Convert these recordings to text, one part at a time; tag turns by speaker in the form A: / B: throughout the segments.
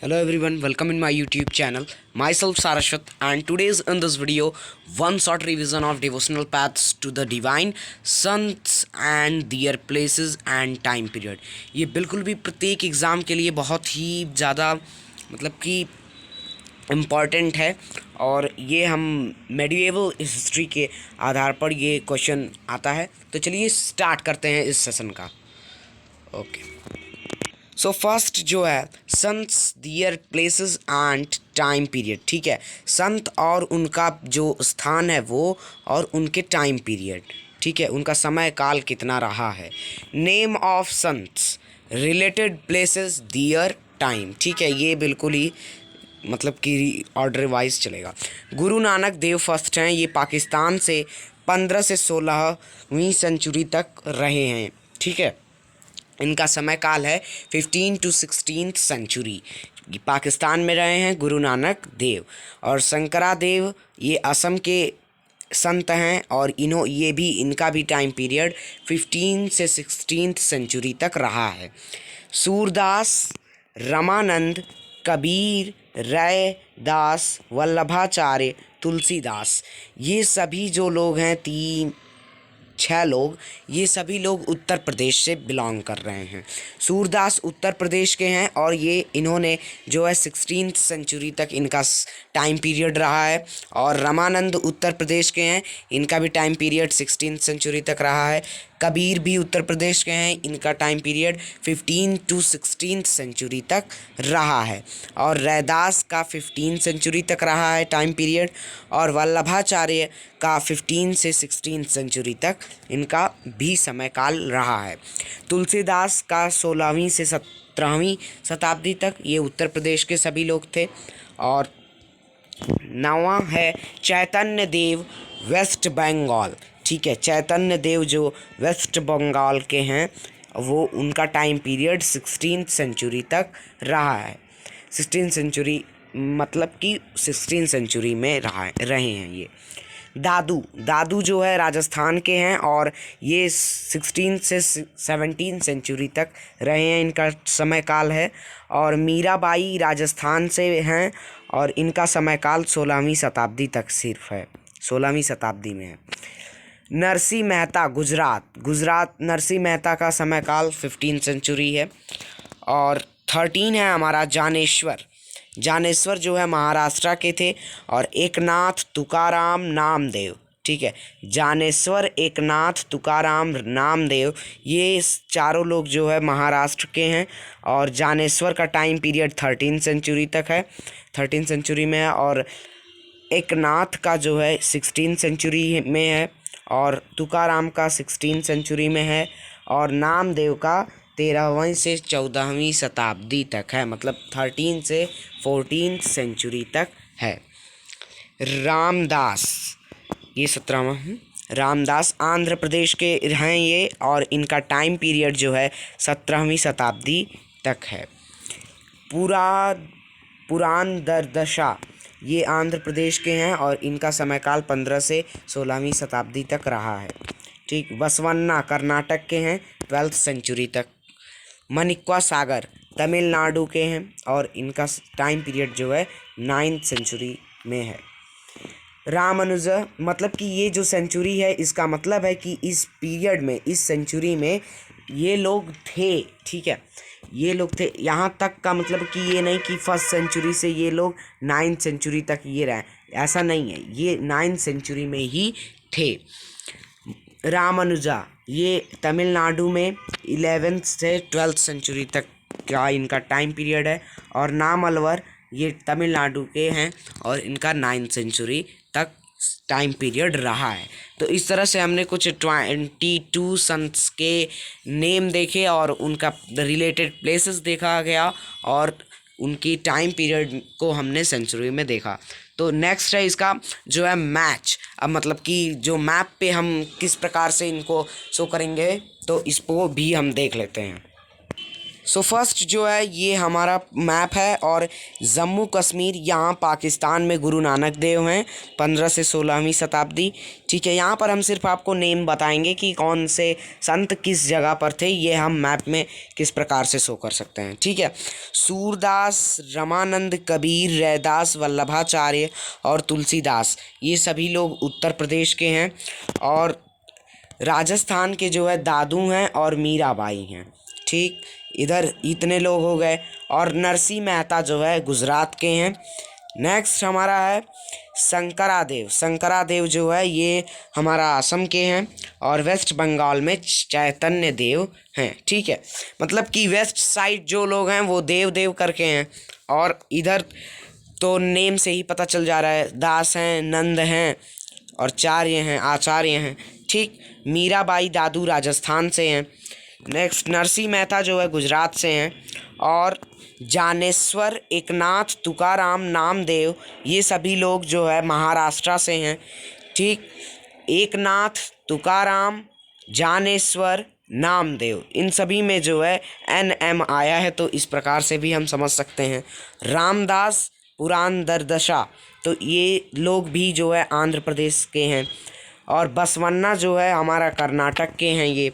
A: Hello everyone, welcome in my YouTube channel. Myself Sarashwat, and today's in this video one short revision of devotional paths to the divine saints and their places and time period. ये बिल्कुल भी प्रत्येक exam के लिए बहुत ही ज़्यादा मतलब कि इम्पॉर्टेंट है और ये हम मेडिएवल हिस्ट्री के आधार पर ये क्वेश्चन आता है। तो चलिए स्टार्ट करते हैं इस सेशन का। ओके, सो फर्स्ट जो है संत दियर प्लेसेस एंड टाइम पीरियड। ठीक है, संत और उनका जो स्थान है वो और उनके टाइम पीरियड। ठीक है, उनका समय काल कितना रहा है। Name of saints, related places, their time. ठीक है, ये बिल्कुल ही मतलब कि ऑर्डर वाइज चलेगा। गुरु नानक देव फर्स्ट हैं, ये पाकिस्तान से 15 से 16वीं सेंचुरी तक रहे हैं। ठीक है, इनका समय काल है 15 to 16th सेंचुरी। पाकिस्तान में रहे हैं गुरु नानक देव। और शंकरा देव ये असम के संत हैं और ये भी इनका भी टाइम पीरियड 15 से 16th सेंचुरी तक रहा है। सूरदास, रामानंद, कबीर, रैदास, वल्लभाचार्य, तुलसीदास, ये सभी जो लोग हैं 6 लोग, ये सभी लोग उत्तर प्रदेश से बिलोंग कर रहे हैं। सूरदास उत्तर प्रदेश के हैं और इन्होंने जो है 16th सेंचुरी तक इनका टाइम पीरियड रहा है। और रामानंद उत्तर प्रदेश के हैं, इनका भी टाइम पीरियड 16th सेंचुरी तक रहा है। कबीर भी उत्तर प्रदेश के हैं, इनका time period 15 to 16th century तक रहा है। और रैदास का 15 सेंचुरी तक रहा है टाइम पीरियड। और वल्लभाचार्य का 15 से 16th सेंचुरी तक इनका भी समय काल रहा है। तुलसीदास का 16वीं से 17वीं शताब्दी तक, ये उत्तर प्रदेश के सभी लोग थे। और 9वां है चैतन्य देव, वेस्ट बंगाल। ठीक है, चैतन्य देव जो वेस्ट बंगाल के हैं वो उनका टाइम पीरियड 16th सेंचुरी तक रहा है। 16th सेंचुरी मतलब कि 16th सेंचुरी में रहे हैं ये। दादू जो है राजस्थान के हैं और ये 16 से 17 सेंचुरी तक रहे हैं, इनका समय काल है। और मीराबाई राजस्थान से हैं और इनका समय काल 16वीं शताब्दी तक सिर्फ है, 16वीं शताब्दी में है। नरसिंह मेहता गुजरात नरसिंह मेहता का समय काल 15 सेंचुरी है। और 13 है हमारा जानेश्वर जो है महाराष्ट्र के थे। और एकनाथ तुकाराम नामदेव। ठीक है, जानेश्वर, एकनाथ, तुकाराम, नामदेव, ये चारों लोग जो है महाराष्ट्र के हैं। और जानेश्वर का टाइम पीरियड 13 सेंचुरी तक है, 13 सेंचुरी में है। और एकनाथ का जो है 16 सेंचुरी में है और तुकाराम का 16 सेंचुरी में है। और नामदेव का 13वीं से 14वीं शताब्दी तक है, मतलब 13 से 14th सेंचुरी तक है। रामदास, ये 17वां रामदास आंध्र प्रदेश के हैं ये, और इनका टाइम पीरियड जो है 17वीं शताब्दी तक है। पुरांदरदशा, ये आंध्र प्रदेश के हैं और इनका समय काल 15 से 16वीं शताब्दी तक रहा है। ठीक, बसवन्ना कर्नाटक के हैं 12th सेंचुरी तक। माणिक्य सागर तमिलनाडु के हैं और इनका टाइम पीरियड जो है 9th सेंचुरी में है। रामानुज, मतलब कि ये जो सेंचुरी है इसका मतलब है कि इस पीरियड में, इस सेंचुरी में ये लोग थे। ठीक है, ये लोग थे, यहाँ तक का मतलब कि ये नहीं कि फर्स्ट सेंचुरी से ये लोग 9th सेंचुरी तक ये रहे, ऐसा नहीं है, ये 9th सेंचुरी में ही थे। रामानुजा, ये तमिलनाडु में 11th से 12th सेंचुरी तक का इनका टाइम पीरियड है। और नामलवर, ये तमिलनाडु के हैं और इनका 9th सेंचुरी तक टाइम पीरियड रहा है। तो इस तरह से हमने कुछ 22 संत्स के नेम देखे और उनका रिलेटेड प्लेसेस देखा गया और उनकी टाइम पीरियड को हमने सेंचुरी में देखा। तो नेक्स्ट है इसका जो है मैच। अब मतलब कि जो मैप पे हम किस प्रकार से इनको शो करेंगे तो इसको भी हम देख लेते हैं। सो फर्स्ट जो है ये हमारा मैप है, और जम्मू कश्मीर यहाँ पाकिस्तान में गुरु नानक देव हैं 15 से 16वीं शताब्दी। ठीक है, यहाँ पर हम सिर्फ आपको नेम बताएंगे कि कौन से संत किस जगह पर थे, ये हम मैप में किस प्रकार से शो कर सकते हैं। ठीक है, सूरदास, रमानंद, कबीर, रैदास, वल्लभाचार्य और तुलसीदास, ये सभी लोग उत्तर प्रदेश के हैं, और राजस्थान के जो है दादू हैं और मीराबाई हैं। ठीक, इधर इतने लोग हो गए, और नरसिंह मेहता जो है गुजरात के हैं। नेक्स्ट हमारा है शंकरादेव। शंकरादेव जो है ये हमारा असम के हैं, और वेस्ट बंगाल में चैतन्य देव हैं। ठीक है, मतलब कि वेस्ट साइड जो लोग हैं वो देव देव करके हैं, और इधर तो नेम से ही पता चल जा रहा है, दास हैं, नंद हैं, और चार्य हैं, आचार्य हैं। ठीक, मीराबाई दादू राजस्थान से हैं। नेक्स्ट नरसिंह मेहता जो है गुजरात से हैं, और जानेश्वर, एकनाथ, तुकाराम, नामदेव, ये सभी लोग जो है महाराष्ट्र से हैं। ठीक, एकनाथ, तुकाराम, जानेश्वर, नामदेव, इन सभी में जो है NM आया है, तो इस प्रकार से भी हम समझ सकते हैं। रामदास, पुरांदरदशा, तो ये लोग भी जो है आंध्र प्रदेश के हैं, और बसवन्ना जो है हमारा कर्नाटक के हैं ये।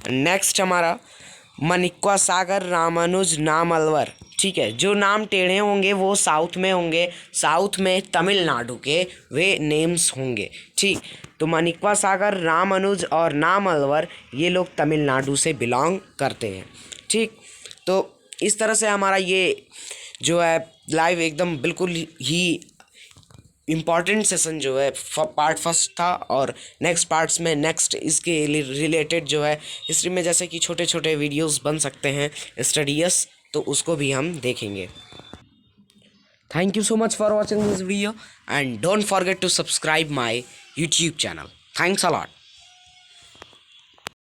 A: नेक्स्ट हमारा माणिक्य सागर, रामानुज, नामलवर। ठीक है, जो नाम टेढ़े होंगे वो साउथ में होंगे, साउथ में तमिलनाडु के वे नेम्स होंगे। ठीक, तो माणिक्य सागर, रामानुज और नामलवर ये लोग तमिलनाडु से बिलोंग करते हैं। ठीक, तो इस तरह से हमारा ये जो है लाइव एकदम बिल्कुल ही इम्पॉर्टेंट सेशन जो है पार्ट फर्स्ट था, और नेक्स्ट पार्ट्स में नेक्स्ट इसके रिलेटेड जो है हिस्ट्री में जैसे कि छोटे छोटे वीडियोस बन सकते हैं स्टडीज, तो उसको भी हम देखेंगे। Thank you so much for watching this video, and don't forget to subscribe my YouTube channel. Thanks a lot.